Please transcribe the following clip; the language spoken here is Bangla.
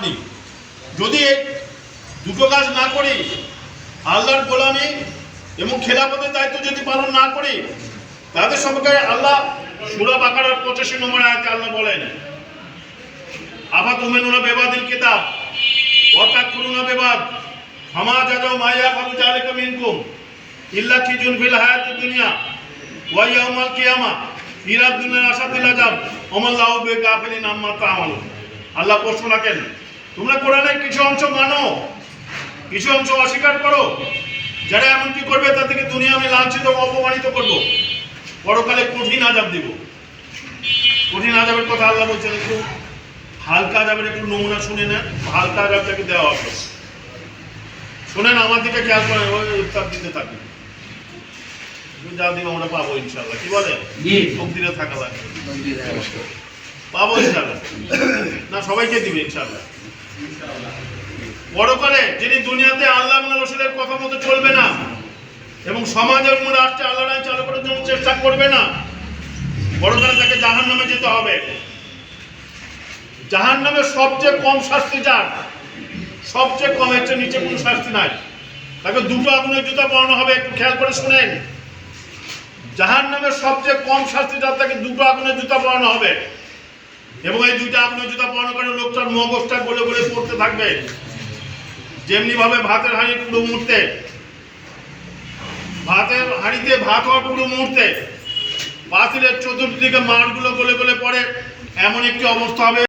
হয়নি। যদি দুটো কাজ না করি, আল্লাহর গোলামি এবং খেলাফতের দায়িত্ব যদি পালন না করি, তাদের সম্পর্কে আল্লাহ সূরা বাকারার 85 নম্বর আয়াতে আল্লাহ বলেন, আফাতুমিনুনা বিবাদিল কিতাব ওয়া তাকফুরুনা বিবাদ ফামা জাযাউ মা ইয়াফআলু যালিকা মিনকুম ইল্লা খিজুন ফিল হায়াতিদ দুনিয়া ওয়া ইয়াউমাল কিয়ামাহ ইলা দুনিয়ার আসাদিল আযাব ওমাল্লাহু বিগাফিলিন আম্মা তা'মালুন। আল্লাহ প্রশ্ন রাখেন, তোমরা কোরআনের কিছু অংশ মানো, কিছু অংশ অস্বীকার করো। যারা এমনটি করবে তাদেরকে দুনিয়া আমি লাঞ্ছিত ও অপমানিত করব, পরকালে কঠিন আযাব দিব। কঠিন আযাবের কথা আল্লাহ বলছেন। একটু হালকা আযাবের একটু নমুনা শুনে নেন, হালকা আযাবটাকে দেওয়া হবে। শোনেন, আমার দিকে খেয়াল করেন, ওই উত্তর দিতে থাকি, যা দিব আমরা পাবো ইনশাআল্লাহ। কি বলে তকদিরে থাকা লাগে, পাবো ইনশাআল্লাহ। না, সবাইকে দিবে ইনশাআল্লাহ। পরকালে যিনি দুনিয়াতে আল্লাহ এবং রাসূলের কথা মতো চলবে না এবং সমাজের মধ্যে রাষ্ট্রে আল্লাহর আইন চালু করার জন্য চেষ্টা করবে না, পরকালে তাকে জাহান্নামে যেতে হবে। জাহান্নামে সবচেয়ে কম শাস্তি যার, সবচেয়ে কম, এর চেয়ে নিচে কোনো শাস্তি নাই। তাকে দুটো আগুনের জুতা পরানো হবে। একটু খেয়াল করে শুনেন, জাহান্নামের সবচেয়ে কম শাস্তি যার, তাকে দুটো আগুনের জুতা পরানো হবে। এবং এই দুইটা আগুনের জুতা পরানো করে লোকটার মগজটা গলে গলে পড়তে থাকবে। যেমনি ভাবে ভাতের হাঁড়ি পুরো মুহূর্তে, ভাতের হাঁড়িতে ভাত হওয়ার পুরো মুহূর্তে পাতিলের চতুর্দিকে মাড়গুলো গলে গলে পড়ে, এমন একটি অবস্থা হবে।